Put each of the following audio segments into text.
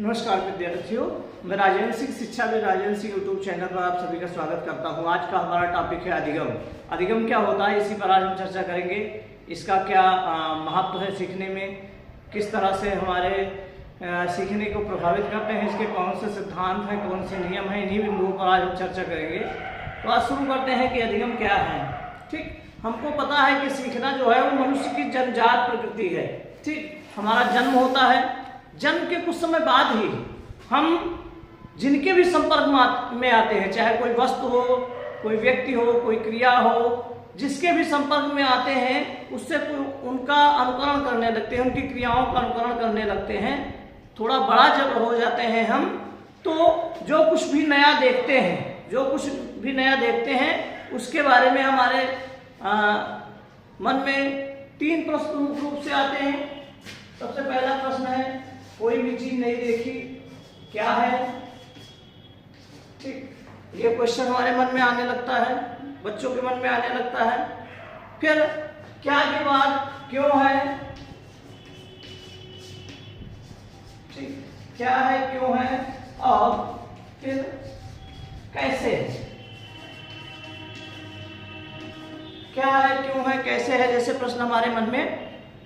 नमस्कार विद्यार्थियों, मैं राजेंद्र सिंह शिक्षाविद राजेंद्र सिंह यूट्यूब चैनल पर आप सभी का स्वागत करता हूं। आज का हमारा टॉपिक है अधिगम। अधिगम क्या होता है, इसी पर आज हम चर्चा करेंगे। इसका क्या महत्व है सीखने में, किस तरह से हमारे सीखने को प्रभावित करते हैं, इसके कौन से सिद्धांत हैं, कौन से नियम हैं, इन्हीं बिंदुओं पर आज हम चर्चा करेंगे। तो आज शुरू करते हैं कि अधिगम क्या है। ठीक, हमको पता है कि सीखना जो है वो मनुष्य की जन्मजात प्रकृति है। ठीक, हमारा जन्म होता है, जन्म के कुछ समय बाद ही हम जिनके भी संपर्क में आते हैं, चाहे कोई वस्तु हो, कोई व्यक्ति हो, कोई क्रिया हो, जिसके भी संपर्क में आते हैं उससे उनका अनुकरण करने लगते हैं, उनकी क्रियाओं का अनुकरण करने लगते हैं। थोड़ा बड़ा जब हो जाते हैं हम, तो जो कुछ भी नया देखते हैं उसके बारे में हमारे मन में तीन प्रश्न मुख्य रूप से आते हैं। सबसे पहला प्रश्न है, कोई भी चीज नहीं देखी क्या है। ठीक, ये क्वेश्चन हमारे मन में आने लगता है, बच्चों के मन में आने लगता है। फिर क्या के बाद क्यों है। ठीक, क्या है, क्यों है, और फिर कैसे। क्या है, क्यों है, कैसे है, जैसे प्रश्न हमारे मन में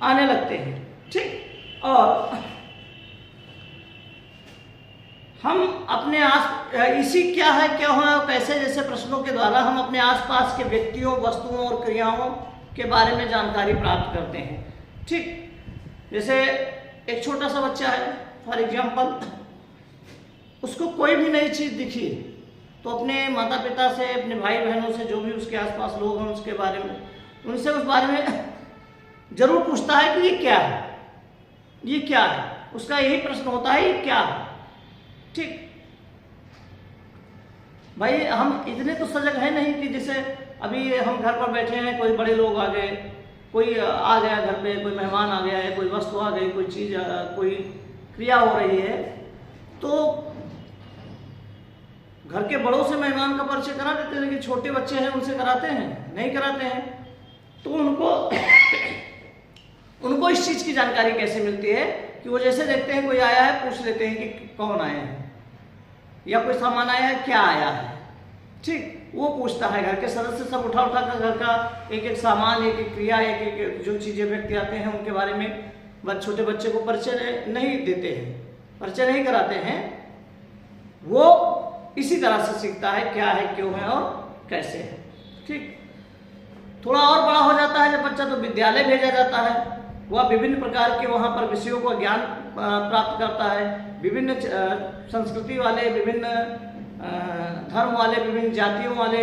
आने लगते हैं। ठीक, और हम अपने इसी क्या है, क्यों है और कैसे जैसे प्रश्नों के द्वारा हम अपने आसपास के व्यक्तियों, वस्तुओं और क्रियाओं के बारे में जानकारी प्राप्त करते हैं। ठीक, जैसे एक छोटा सा बच्चा है, फॉर एग्जाम्पल, उसको कोई भी नई चीज दिखी तो अपने माता पिता से, अपने भाई बहनों से, जो भी उसके आसपास लोग हैं उसके बारे में, उनसे उस बारे में जरूर पूछता है कि ये क्या है, ये क्या है। उसका यही प्रश्न होता है, ये क्या है। ठीक भाई, हम इतने तो सजग है नहीं कि जैसे अभी हम घर पर बैठे हैं, कोई बड़े लोग आ गए, कोई आ गया घर पे, कोई मेहमान आ गया है, कोई वस्तु आ गई, कोई चीज, कोई क्रिया हो रही है, तो घर के बड़ों से मेहमान का परिचय करा देते हैं, लेकिन छोटे बच्चे हैं उनसे कराते हैं? नहीं कराते हैं। तो उनको इस चीज की जानकारी कैसे मिलती है कि वो जैसे देखते हैं कोई आया है, पूछ लेते हैं कि कौन आया है, या कोई सामान आया है, क्या आया है। ठीक, वो पूछता है। घर के सदस्य सब उठा कर घर का एक एक सामान, एक एक क्रिया, एक एक जो चीजें व्यक्ति आते हैं उनके बारे में छोटे बच्चे को परिचय नहीं देते हैं, परिचय नहीं कराते हैं। वो इसी तरह से सीखता है क्या है, क्यों है और कैसे है। ठीक, थोड़ा और बड़ा हो जाता है जब बच्चा, तो विद्यालय भेजा जाता है। वह विभिन्न प्रकार के वहाँ पर विषयों का ज्ञान प्राप्त करता है। विभिन्न संस्कृति वाले, विभिन्न धर्म वाले, विभिन्न जातियों वाले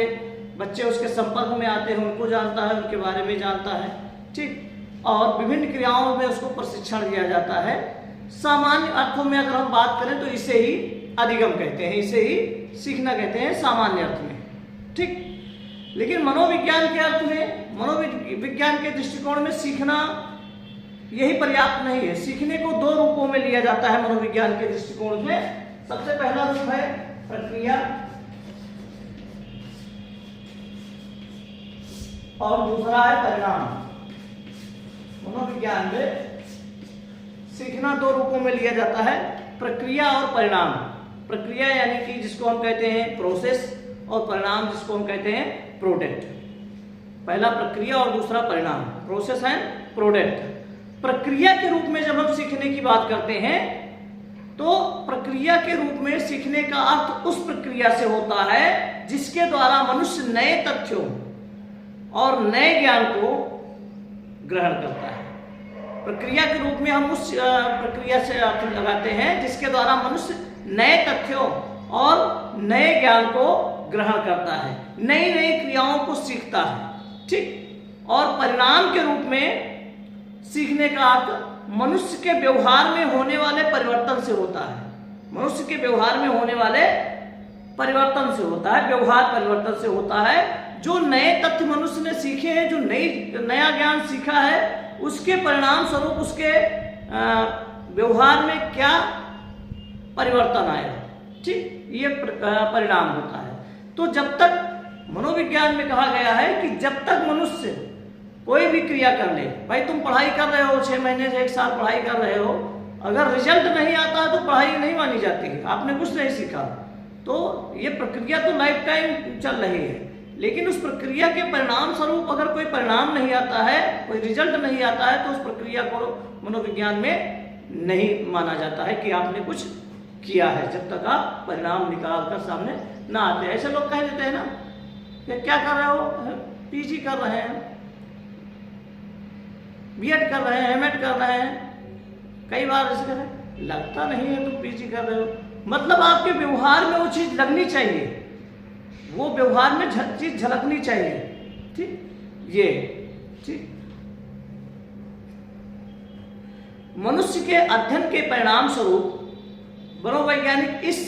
बच्चे उसके संपर्क में आते हैं, उनको जानता है, उनके बारे में जानता है। ठीक, और विभिन्न क्रियाओं में उसको प्रशिक्षण दिया जाता है। सामान्य अर्थों में अगर हम बात करें तो इसे ही अधिगम कहते हैं, इसे ही सीखना कहते हैं सामान्य अर्थ में। ठीक, लेकिन मनोविज्ञान के अर्थ में, मनोविज्ञान के दृष्टिकोण में सीखना यही पर्याप्त नहीं है। सीखने को दो रूपों में लिया जाता है मनोविज्ञान के दृष्टिकोण में। सबसे पहला रूप है प्रक्रिया, और दूसरा है परिणाम। मनोविज्ञान में सीखना दो रूपों में लिया जाता है, प्रक्रिया और परिणाम। प्रक्रिया यानी कि जिसको हम कहते हैं प्रोसेस, और परिणाम जिसको हम कहते हैं प्रोडक्ट। पहला प्रक्रिया और दूसरा परिणाम, प्रोसेस एंड प्रोडक्ट। प्रक्रिया के रूप में जब हम सीखने की बात करते हैं, तो प्रक्रिया के रूप में सीखने का अर्थ उस प्रक्रिया से होता है जिसके द्वारा मनुष्य नए तथ्यों और नए ज्ञान को ग्रहण करता है। प्रक्रिया के रूप में हम उस प्रक्रिया से अर्थ लगाते हैं जिसके द्वारा मनुष्य नए तथ्यों और नए ज्ञान को ग्रहण करता है, नई नई क्रियाओं को सीखता है। ठीक, और परिणाम के रूप में सीखने का अर्थ मनुष्य के व्यवहार में होने वाले परिवर्तन से होता है। मनुष्य के व्यवहार में होने वाले परिवर्तन से होता है, व्यवहार परिवर्तन से होता है। जो नए तथ्य मनुष्य ने सीखे हैं, जो नया ज्ञान सीखा है, उसके परिणाम स्वरूप उसके व्यवहार में क्या परिवर्तन आया। ठीक, ये परिणाम होता है। तो जब तक मनोविज्ञान में कहा गया है कि जब तक मनुष्य कोई भी क्रिया कर ले, भाई तुम पढ़ाई कर रहे हो, 6 महीने से 1 साल पढ़ाई कर रहे हो, अगर रिजल्ट नहीं आता है तो पढ़ाई नहीं मानी जाती है, आपने कुछ नहीं सीखा। तो ये प्रक्रिया तो लाइफ टाइम चल रही है, लेकिन उस प्रक्रिया के परिणाम स्वरूप अगर कोई परिणाम नहीं आता है, कोई रिजल्ट नहीं आता है, तो उस प्रक्रिया को मनोविज्ञान में नहीं माना जाता है कि आपने कुछ किया है, जब तक आप परिणाम निकाल कर सामने ना आते। ऐसे लोग कह देते हैं ना कि क्या कर रहे हो, पीजी कर रहे हैं, बीएड कर रहे हैं, एमएड कर रहे हैं, कई बार ऐसे करें, लगता नहीं है तुम पीजी कर रहे हो। मतलब आपके व्यवहार में वो चीज लगनी चाहिए, वो व्यवहार में चीज झलकनी चाहिए, ठीक। ये ठीक मनुष्य के अध्ययन के परिणाम स्वरूप मनोवैज्ञानिक इस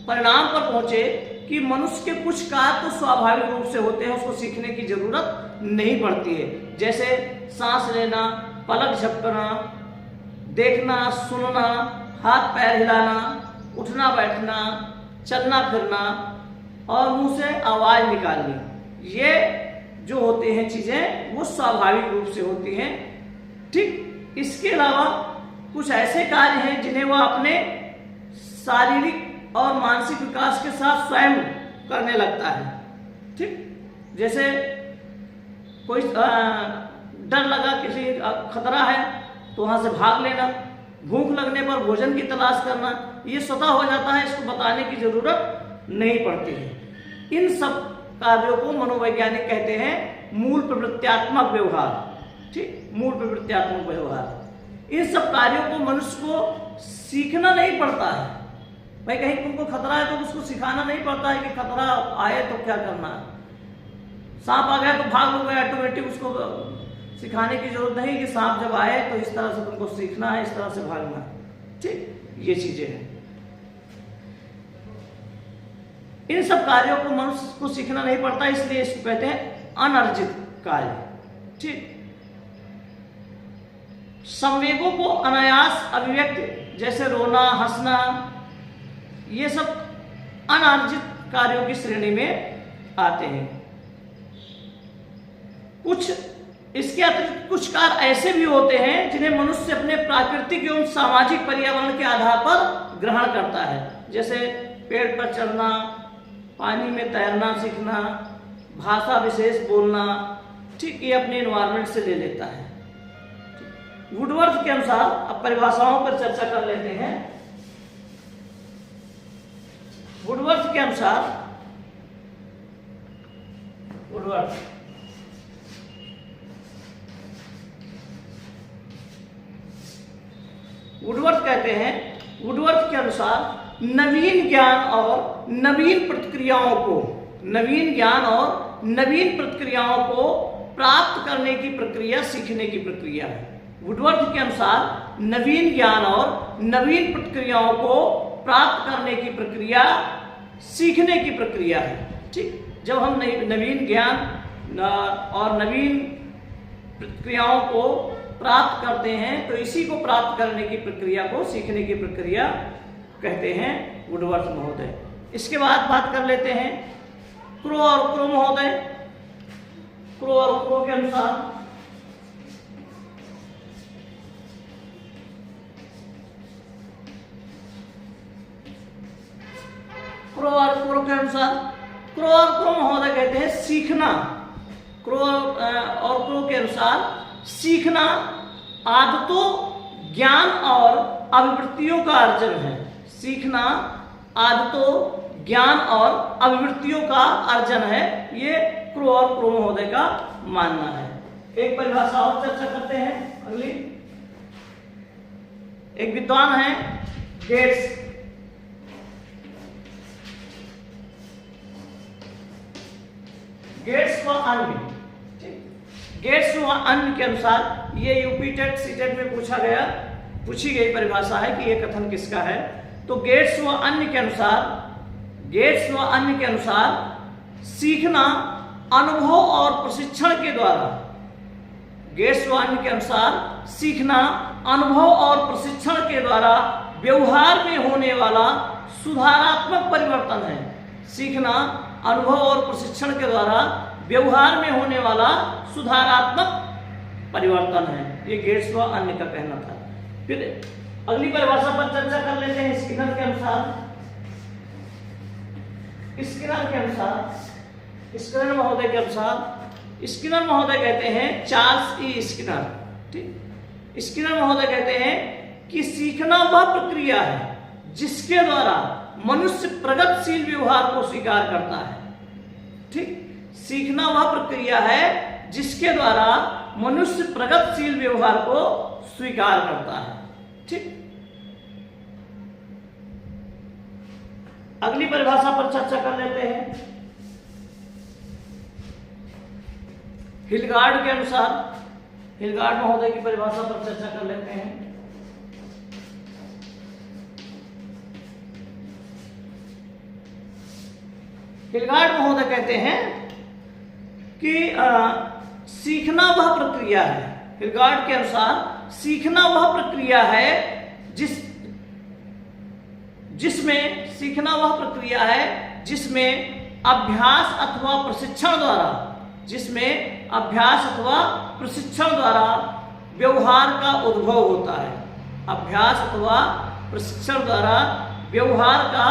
परिणाम पर पहुंचे कि मनुष्य के कुछ कार्य तो स्वाभाविक रूप से होते हैं, उसको सीखने की जरूरत नहीं पड़ती है। जैसे सांस लेना, पलक झपकना, देखना, सुनना, हाथ पैर हिलाना, उठना बैठना, चलना फिरना और मुंह से आवाज निकालनी, ये जो होते हैं चीजें वो स्वाभाविक रूप से होती हैं, ठीक। इसके अलावा कुछ ऐसे कार्य हैं जिन्हें वह अपने शारीरिक और मानसिक विकास के साथ स्वयं करने लगता है, ठीक। जैसे कोई डर लगा, किसी खतरा है तो वहां से भाग लेना, भूख लगने पर भोजन की तलाश करना, ये स्वतः हो जाता है, इसको बताने की जरूरत नहीं पड़ती है। इन सब कार्यों को मनोवैज्ञानिक कहते हैं मूल प्रवृत्त्यात्मक व्यवहार, ठीक, मूल प्रवृत्त्यात्मक व्यवहार। इन सब कार्यों को मनुष्य को सीखना नहीं पड़ता है। भाई कहीं तुमको खतरा है तो उसको सिखाना नहीं पड़ता है कि खतरा आए तो क्या करना है, सांप आ गया तो भाग लोगे ऑटोमेटिक, उसको सिखाने की जरूरत नहीं कि सांप जब आए तो इस तरह से तुमको सीखना है, इस तरह से भागना है, ठीक। ये चीजें हैं। इन सब कार्यों को मनुष्य को सीखना नहीं पड़ता, इसलिए इसको कहते हैं अनर्जित कार्य, ठीक। संवेगों को अनायास अभिव्यक्ति, जैसे रोना, हंसना, ये सब अनार्जित कार्यों की श्रेणी में आते हैं। कुछ इसके अतिरिक्त कुछ कार्य ऐसे भी होते हैं जिन्हें मनुष्य अपने प्राकृतिक एवं सामाजिक पर्यावरण के आधार पर ग्रहण करता है, जैसे पेड़ पर चढ़ना, पानी में तैरना सीखना, भाषा विशेष बोलना, ठीक, ये अपने एनवायरनमेंट से ले लेता है। वुडवर्थ के अनुसार, अब परिभाषाओं पर चर्चा कर लेते हैं। वुडवर्थ के अनुसार, वुडवर्थ कहते हैं, वुडवर्थ के अनुसार नवीन ज्ञान और नवीन प्रतिक्रियाओं को, नवीन ज्ञान और नवीन प्रतिक्रियाओं को प्राप्त करने की प्रक्रिया सीखने की प्रक्रिया है। वुडवर्थ के अनुसार नवीन ज्ञान और नवीन प्रतिक्रियाओं को प्राप्त करने की प्रक्रिया सीखने की प्रक्रिया है, ठीक। जब हम नवीन ज्ञान और नवीन प्रतिक्रियाओं को प्राप्त करते हैं तो इसी को प्राप्त करने की प्रक्रिया को सीखने की प्रक्रिया कहते हैं वुडवर्थ महोदय। इसके बाद बात कर लेते हैं क्रो और क्रो महोदय। क्रो और क्रो के अनुसार क्रो और क्रो के अनुसार, क्रो और क्रो महोदय कहते हैं सीखना। क्रो और क्रो के अनुसार सीखना आदतों, ज्ञान और अभिवृत्तियों का अर्जन है। सीखना आदतों, ज्ञान और अभिवृत्तियों का अर्जन है, ये क्रो और क्रो महोदय का मानना है। एक परिभाषा और चर्चा करते हैं अगली। एक विद्वान है गेट्स, गेट्स व अन्य, गेट्स व अन्य के अनुसार, ये यूपी टेट सीटेट में पूछी गई परिभाषा है कि ये कथन किसका है। तो गेट्स व अन्य के अनुसार, गेट्स व अन्य के अनुसार सीखना अनुभव और प्रशिक्षण के द्वारा, गेट्स व अन्य के अनुसार सीखना अनुभव और प्रशिक्षण के द्वारा व्यवहार में होने वाला सुधारात्मक परिवर्तन है। सीखना अनुभव और प्रशिक्षण के द्वारा व्यवहार में होने वाला सुधारात्मक परिवर्तन है, ये गेट्स व अन्य का कहना था। फिर अगली परिभाषा पर चर्चा कर लेते हैं स्किनर के अनुसार। स्किनर महोदय के अनुसार, स्किनर महोदय कहते हैं, चार्ल्स ई स्किनर, ठीक, स्किनर महोदय कहते हैं कि सीखना वह प्रक्रिया है जिसके द्वारा मनुष्य प्रगतिशील व्यवहार को स्वीकार करता है। ठीक, सीखना वह प्रक्रिया है जिसके द्वारा मनुष्य प्रगतिशील व्यवहार को स्वीकार करता है। ठीक, अगली परिभाषा पर चर्चा कर लेते हैं। हिलगार्ड के अनुसार, हिलगार्ड महोदय की परिभाषा पर चर्चा कर लेते हैं। हिलगार्ड महोदय कहते हैं कि सीखना वह प्रक्रिया है, हिलगार्ड के अनुसार सीखना वह प्रक्रिया है जिसमें अभ्यास अथवा प्रशिक्षण द्वारा व्यवहार का उद्भव होता है। अभ्यास अथवा प्रशिक्षण द्वारा व्यवहार का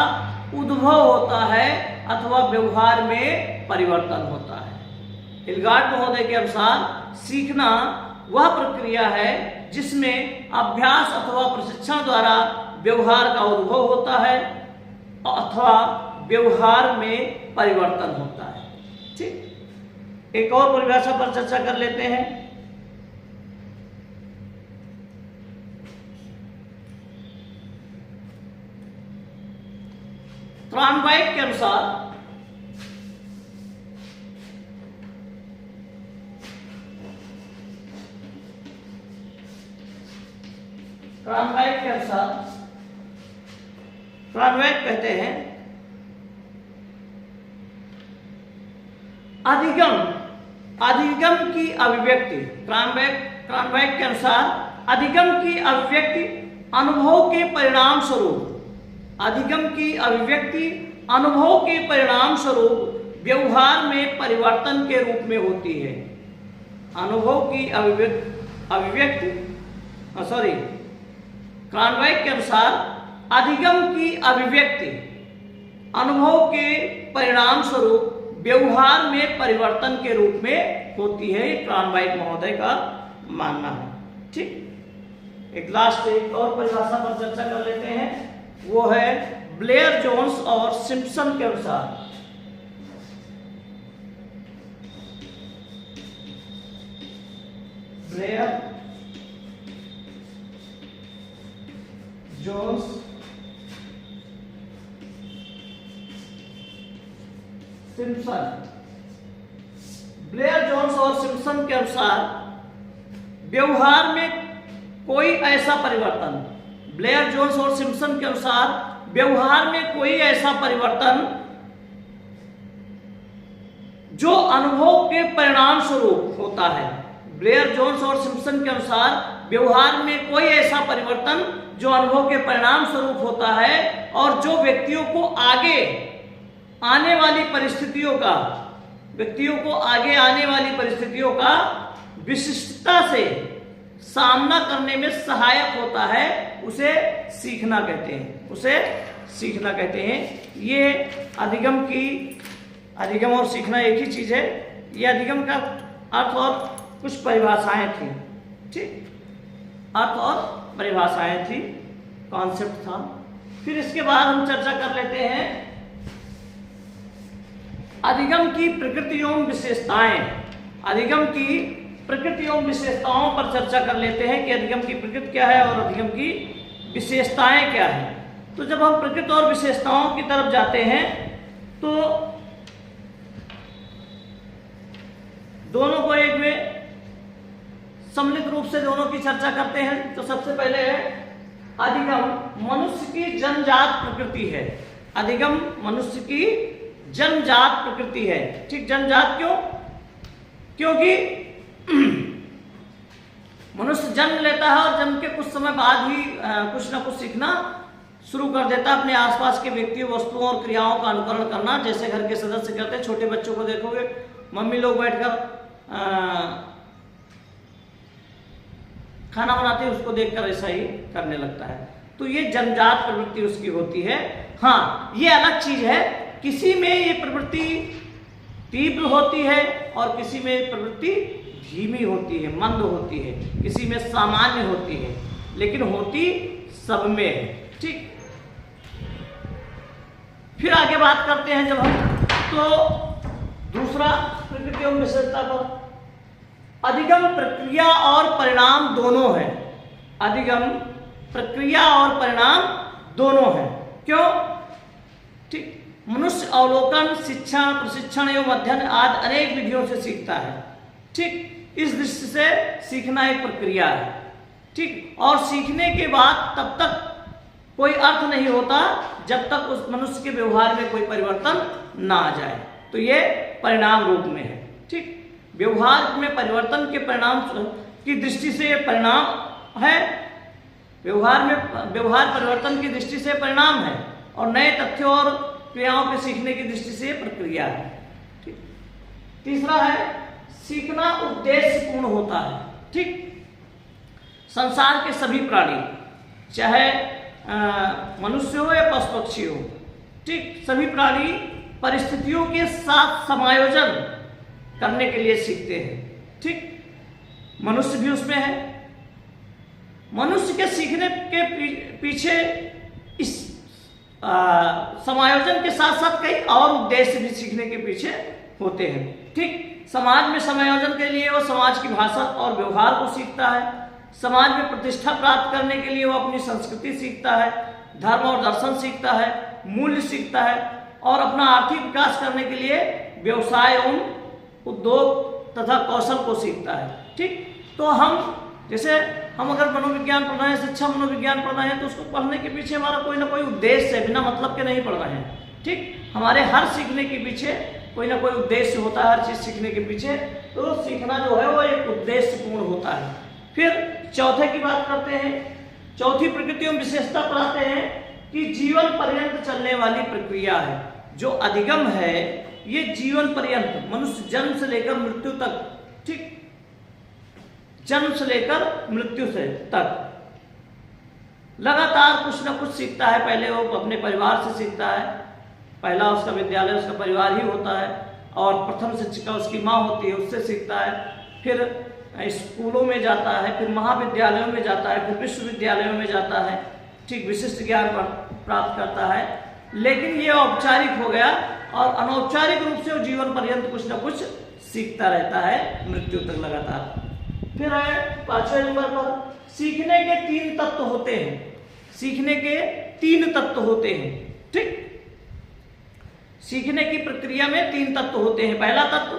उद्भव होता है अथवा व्यवहार में परिवर्तन होता है। हिलगार्ड महोदय के अनुसार सीखना वह प्रक्रिया है जिसमें अभ्यास अथवा प्रशिक्षण द्वारा व्यवहार का उद्भव होता है अथवा व्यवहार में परिवर्तन होता है। ठीक, एक और परिभाषा पर चर्चा कर लेते हैं। क्रॉनबाइक के अनुसार क्रॉनबाइक कहते हैं अधिगम की अभिव्यक्ति, क्रॉनबाइक के अनुसार अधिगम की अभिव्यक्ति अनुभव के परिणाम स्वरूप, अधिगम की अभिव्यक्ति अनुभव के परिणाम स्वरूप व्यवहार में परिवर्तन के रूप में होती है। अनुभव की अभिव्यक्ति क्रॉनबाइक के अनुसार अधिगम की अभिव्यक्ति अनुभव के परिणाम स्वरूप व्यवहार में परिवर्तन के रूप में होती है, ये क्रॉनबाइक महोदय का मानना है। ठीक, एक और परिभाषा पर चर्चा कर लेते हैं, वो है ब्लेयर जोन्स और सिम्पसन के अनुसार। Blair Jones Simpson, Blair Jones और सिम्पसन के अनुसार व्यवहार में कोई ऐसा परिवर्तन, ब्लेयर जोन्स और सिम्पसन के अनुसार व्यवहार में कोई ऐसा परिवर्तन जो अनुभव के परिणाम स्वरूप होता है। ब्लेयर जोन्स और सिम्पसन के अनुसार व्यवहार में कोई ऐसा परिवर्तन जो अनुभव के परिणाम स्वरूप होता है और जो व्यक्तियों को आगे आने वाली परिस्थितियों का विशिष्टता से सामना करने में सहायक होता है, उसे सीखना कहते हैं। ये अधिगम और सीखना एक ही चीज है। ये अधिगम का अर्थ और कुछ परिभाषाएं थी। ठीक, अर्थ और परिभाषाएं थी, कॉन्सेप्ट था। फिर इसके बाद हम चर्चा कर लेते हैं अधिगम की प्रकृति एवं विशेषताएं। अधिगम की प्रकृति एवं विशेषताओं पर चर्चा कर लेते हैं कि अधिगम की प्रकृति क्या है और अधिगम की विशेषताएं क्या है। तो जब हम प्रकृति और विशेषताओं की तरफ जाते हैं तो दोनों को एक में सम्मिलित रूप से दोनों की चर्चा करते हैं। तो सबसे पहले है अधिगम मनुष्य की जन्मजात प्रकृति है। अधिगम मनुष्य की जन्मजात प्रकृति है। ठीक, जन्मजात क्यों? क्योंकि मनुष्य जन्म लेता है और जन्म के कुछ समय बाद ही कुछ ना कुछ सीखना शुरू कर देता है, अपने आसपास के व्यक्तियों, वस्तुओं और क्रियाओं का अनुकरण करना, जैसे घर के सदस्य करते हैं। छोटे बच्चों को देखोगे, मम्मी लोग बैठकर खाना बनाते हैं उसको देखकर ऐसा ही करने लगता है। तो ये जन्मजात प्रवृत्ति उसकी होती है। हाँ, ये अलग चीज है, किसी में ये प्रवृत्ति तीव्र होती है और किसी में प्रवृत्ति धीमी होती है, मंद होती है, किसी में सामान्य होती है, लेकिन होती सब में है। ठीक, फिर आगे बात करते हैं जब हम, तो दूसरा प्रकृति और विशेषता पर, अधिगम प्रक्रिया और परिणाम दोनों है। अधिगम प्रक्रिया और परिणाम दोनों है। क्यों? ठीक, मनुष्य अवलोकन, शिक्षण, प्रशिक्षण एवं अध्ययन आदि अनेक विधियों से सीखता है। ठीक, इस दृष्टि से सीखना एक प्रक्रिया है। ठीक, और सीखने के बाद तब तक कोई अर्थ नहीं होता जब तक उस मनुष्य के व्यवहार में कोई परिवर्तन ना आ जाए। तो ये परिणाम रूप में है। ठीक, व्यवहार में परिवर्तन के परिणाम की दृष्टि से ये परिणाम है, व्यवहार परिवर्तन की दृष्टि से परिणाम है, और नए तथ्यों और क्रियाओं के सीखने की दृष्टि से प्रक्रिया है। ठीक, तीसरा है सीखना उद्देश्यपूर्ण होता है। ठीक, संसार के सभी प्राणी, चाहे मनुष्य हो या पशु पक्षी हो, ठीक, सभी प्राणी परिस्थितियों के साथ समायोजन करने के लिए सीखते हैं। ठीक, मनुष्य भी उसमें है। मनुष्य के सीखने के पीछे इस समायोजन के साथ साथ कई और उद्देश्य भी सीखने के पीछे होते हैं। ठीक, समाज में समायोजन के लिए वो समाज की भाषा और व्यवहार को सीखता है। समाज में प्रतिष्ठा प्राप्त करने के लिए वो अपनी संस्कृति सीखता है, धर्म और दर्शन सीखता है, मूल्य सीखता है, और अपना आर्थिक विकास करने के लिए व्यवसाय एवं उद्योग तथा कौशल को सीखता है। ठीक, तो हम जैसे हम अगर मनोविज्ञान पढ़ रहे हैं, शिक्षा मनोविज्ञान पढ़ रहे हैं, तो उसको पढ़ने के पीछे हमारा कोई ना कोई उद्देश्य है, बिना मतलब के नहीं पढ़ रहे हैं। ठीक, हमारे हर सीखने के पीछे कोई ना कोई उद्देश्य होता है, हर चीज सीखने के पीछे। तो सीखना जो है वो एक उद्देश्यपूर्ण होता है। फिर चौथे की बात करते हैं, चौथी प्रकृति एवं विशेषता पर आते हैं कि जीवन पर्यंत चलने वाली प्रक्रिया है। जो अधिगम है ये जीवन पर्यंत, मनुष्य जन्म से लेकर मृत्यु तक, ठीक, जन्म से लेकर मृत्यु से तक लगातार कुछ ना कुछ सीखता है। पहले वो अपने परिवार से सीखता है, पहला उसका विद्यालय उसका परिवार ही होता है, और प्रथम शिक्षिका उसकी माँ होती है, उससे सीखता है। फिर स्कूलों में जाता है, फिर महाविद्यालयों में जाता है, फिर विश्वविद्यालयों में जाता है। ठीक, विशिष्ट ज्ञान प्राप्त करता है। लेकिन ये औपचारिक हो गया, और अनौपचारिक रूप से वो जीवन पर्यंत कुछ ना कुछ सीखता रहता है, मृत्यु तक लगातार। फिर है 5वें नंबर पर, सीखने के 3 तत्व होते हैं। सीखने के 3 तत्व होते हैं। ठीक, सीखने की प्रक्रिया में 3 तत्व होते हैं। पहला तत्व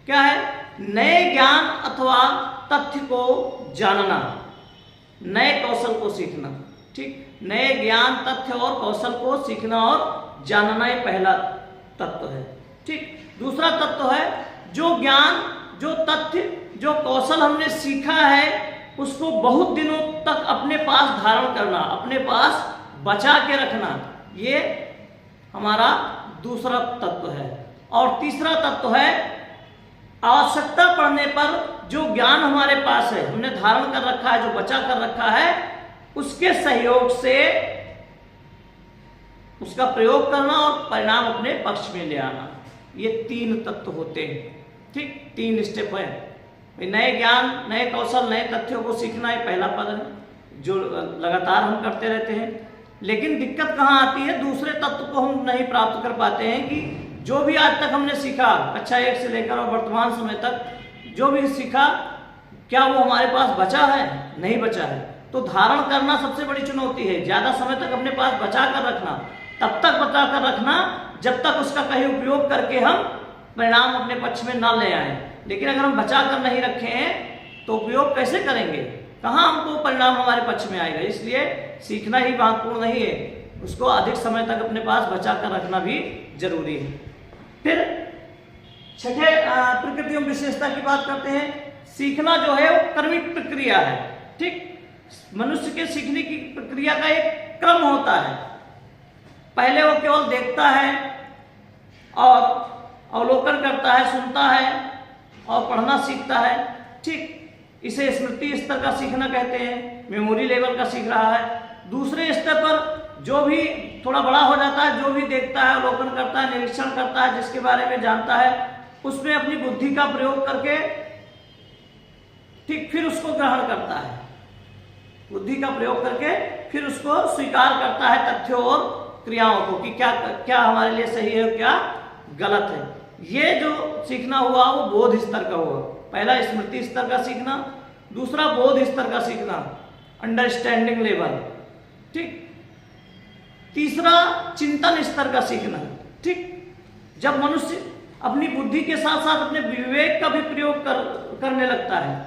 क्या है? नए ज्ञान अथवा तथ्य को जानना, नए कौशल को सीखना। ठीक, नए ज्ञान, तथ्य और कौशल को सीखना और जानना, ये पहला तत्व है। ठीक, दूसरा तत्व है जो ज्ञान, जो तथ्य, जो कौशल हमने सीखा है उसको बहुत दिनों तक अपने पास धारण करना, अपने पास बचा के रखना, ये हमारा दूसरा तत्व है। और तीसरा तत्व है आवश्यकता पड़ने पर जो ज्ञान हमारे पास है, हमने धारण कर रखा है, जो बचा कर रखा है, उसके सहयोग से उसका प्रयोग करना और परिणाम अपने पक्ष में ले आना। ये 3 तत्व होते हैं। ठीक, 3 स्टेप है। नए ज्ञान, नए कौशल, नए तथ्यों को सीखना, ये पहला पद है जो लगातार हम करते रहते हैं। लेकिन दिक्कत कहाँ आती है? दूसरे तत्व को हम नहीं प्राप्त कर पाते हैं कि जो भी आज तक हमने सीखा, कक्षा 1 से लेकर और वर्तमान समय तक जो भी सीखा, क्या वो हमारे पास बचा है? नहीं बचा है। तो धारण करना सबसे बड़ी चुनौती है। ज़्यादा समय तक अपने पास बचा कर रखना, तब तक बचा कर रखना जब तक उसका कहीं उपयोग करके हम परिणाम अपने पक्ष में ना ले आए। लेकिन अगर हम बचा कर नहीं रखे हैं तो उपयोग कैसे करेंगे? कहाँ हमको परिणाम हमारे पक्ष में आएगा? इसलिए सीखना ही महत्वपूर्ण नहीं है, उसको अधिक समय तक अपने पास बचा कर रखना भी जरूरी है। फिर छठे प्रकृति एवं विशेषता की बात करते हैं। सीखना जो है वो क्रमिक प्रक्रिया है। ठीक, मनुष्य के सीखने की प्रक्रिया का एक क्रम होता है। पहले वो केवल देखता है और अवलोकन करता है, सुनता है और पढ़ना सीखता है। ठीक, इसे स्मृति स्तर का सीखना कहते हैं, मेमोरी लेवल का सीख रहा है। दूसरे स्तर पर जो भी थोड़ा बड़ा हो जाता है, जो भी देखता है, अवलोकन करता है, निरीक्षण करता है, जिसके बारे में जानता है, उसमें अपनी बुद्धि का प्रयोग करके ठीक फिर उसको ग्रहण करता है, बुद्धि का प्रयोग करके फिर उसको स्वीकार करता है तथ्यों और क्रियाओं को कि क्या क्या हमारे लिए सही है, क्या गलत है। ये जो सीखना हुआ वो बोध स्तर का हुआ। पहला स्मृति स्तर का सीखना, दूसरा बोध स्तर का सीखना, अंडरस्टैंडिंग लेवल, ठीक। तीसरा चिंतन स्तर का सीखना, ठीक। जब मनुष्य अपनी बुद्धि के साथ साथ अपने विवेक का भी प्रयोग करने लगता है,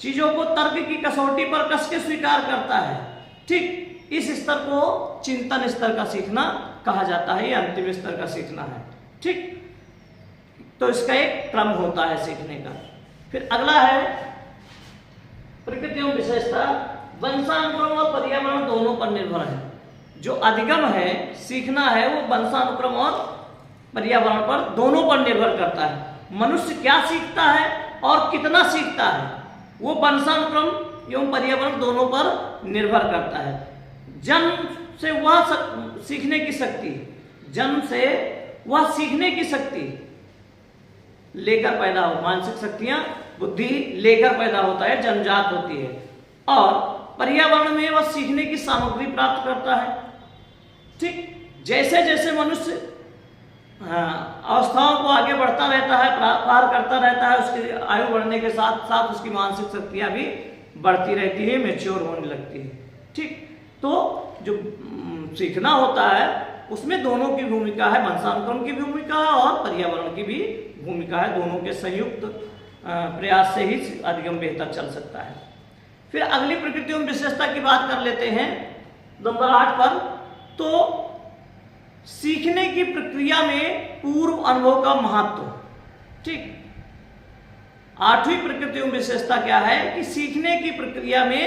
चीजों को तर्क की कसौटी पर कस के स्वीकार करता है, ठीक, इस स्तर को चिंतन स्तर का सीखना कहा जाता है। ये अंतिम स्तर का सीखना है, ठीक। तो इसका एक क्रम होता है सीखने का। फिर अगला है प्रकृति एवं विशेषता। वंशानुक्रम और पर्यावरण दोनों पर निर्भर है। जो अधिगम है, सीखना है, वो वंशानुक्रम और पर्यावरण पर दोनों पर निर्भर करता है। मनुष्य क्या सीखता है और कितना सीखता है, वो वंशानुक्रम एवं पर्यावरण दोनों पर निर्भर करता है। जन्म से वह सीखने की शक्ति, जन्म से वह सीखने की शक्ति लेकर पैदा हो, मानसिक शक्तियां, बुद्धि लेकर पैदा होता है, जन्मजात होती है। और पर्यावरण में वह सीखने की सामग्री प्राप्त करता है, ठीक। जैसे जैसे मनुष्य अवस्थाओं को आगे बढ़ता रहता है, पार करता रहता है, उसकी आयु बढ़ने के साथ साथ उसकी मानसिक शक्तियां भी बढ़ती रहती है, मैच्योर होने लगती है, ठीक। तो जो सीखना होता है उसमें दोनों की भूमिका है, वंशानुक्रम की भूमिका है और पर्यावरण की भी भूमिका है। दोनों के संयुक्त प्रयास से ही अधिगम बेहतर चल सकता है। फिर अगली प्रकृति एवं विशेषता की बात कर लेते हैं नंबर 8 पर। तो सीखने की प्रक्रिया में पूर्व अनुभव का महत्व, ठीक। 8वीं प्रकृति एवं विशेषता क्या है कि सीखने की प्रक्रिया में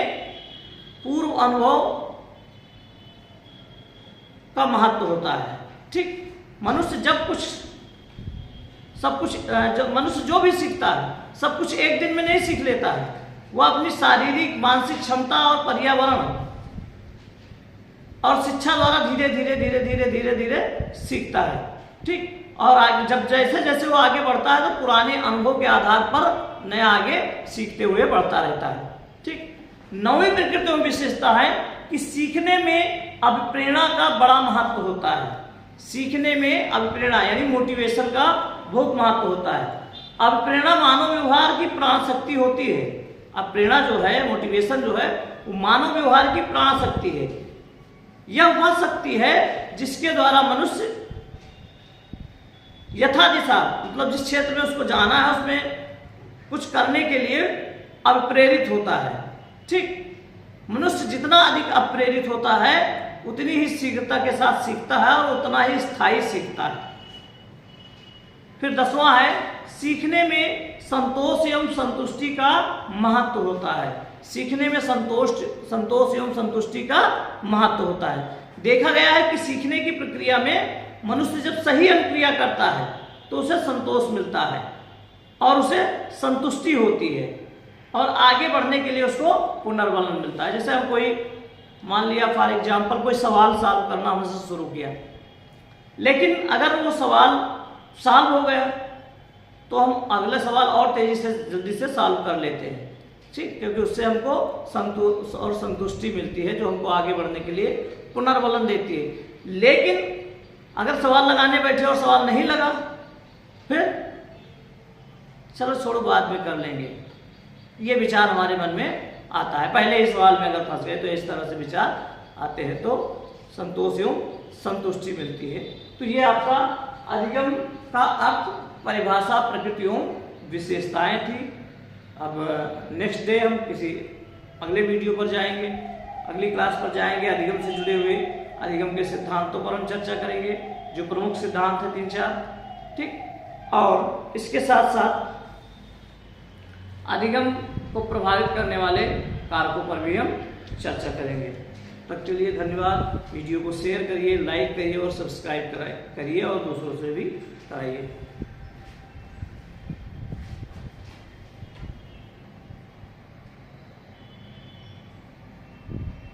पूर्व अनुभव का महत्व होता है, ठीक। मनुष्य मनुष्य जो भी सीखता है सब कुछ एक दिन में नहीं सीख लेता है। वह अपनी शारीरिक, मानसिक क्षमता और पर्यावरण और शिक्षा द्वारा धीरे धीरे धीरे धीरे धीरे धीरे सीखता है, ठीक। और आगे जब जैसे जैसे वो आगे बढ़ता है तो पुराने अनुभव के आधार पर नया आगे सीखते हुए बढ़ता रहता है, ठीक। 9वीं प्रकृति एवं विशेषता है कि सीखने में अभिप्रेरणा का बड़ा महत्व होता है। सीखने में अभिप्रेरणा यानी मोटिवेशन का बहुत महत्व होता है। अभिप्रेरणा मानव व्यवहार की प्राण शक्ति होती है। अभिप्रेरणा जो है, मोटिवेशन जो है, वो मानव व्यवहार की प्राण शक्ति है। यह वह शक्ति है जिसके द्वारा मनुष्य यथा दिशा, मतलब जिस क्षेत्र में उसको जाना है उसमें कुछ करने के लिए अभिप्रेरित होता है, ठीक। मनुष्य जितना अधिक अप्रेरित होता है उतनी ही शीघ्रता के साथ सीखता है और उतना ही स्थायी सीखता है। फिर 10वां है सीखने में संतोष एवं संतुष्टि का महत्व होता है। सीखने में संतोष एवं संतुष्टि का महत्व होता है। देखा गया है कि सीखने की प्रक्रिया में मनुष्य जब सही अनुक्रिया करता है तो उसे संतोष मिलता है और उसे संतुष्टि होती है और आगे बढ़ने के लिए उसको पुनर्बलन मिलता है। जैसे हम कोई मान लिया फॉर एग्जाम्पल कोई सवाल सॉल्व करना हमसे शुरू किया, लेकिन अगर वो सवाल सॉल्व हो गया तो हम अगले सवाल और तेजी से जल्दी से सॉल्व कर लेते हैं, ठीक, क्योंकि उससे हमको संतोष और संतुष्टि मिलती है जो हमको आगे बढ़ने के लिए पुनर्बलन देती है। लेकिन अगर सवाल लगाने बैठे और सवाल नहीं लगा, फिर चलो छोड़ो बाद में कर लेंगे, ये विचार हमारे मन में आता है। पहले ही सवाल में अगर फंस गए तो इस तरह से विचार आते हैं, तो संतोष एवं संतुष्टि मिलती है। तो ये आपका अधिगम का अर्थ, परिभाषा, प्रकृति एवं विशेषताएं थी। अब नेक्स्ट डे हम किसी अगले वीडियो पर जाएंगे, अगली क्लास पर जाएंगे। अधिगम से जुड़े हुए अधिगम के सिद्धांतों पर हम चर्चा करेंगे, जो प्रमुख सिद्धांत है 3-4, ठीक। और इसके साथ साथ अधिगम को प्रभावित करने वाले कारकों पर भी हम चर्चा करेंगे। तब के लिए धन्यवाद। वीडियो को शेयर करिए, लाइक करिए और सब्सक्राइब करिए और दूसरों से भी कराइए।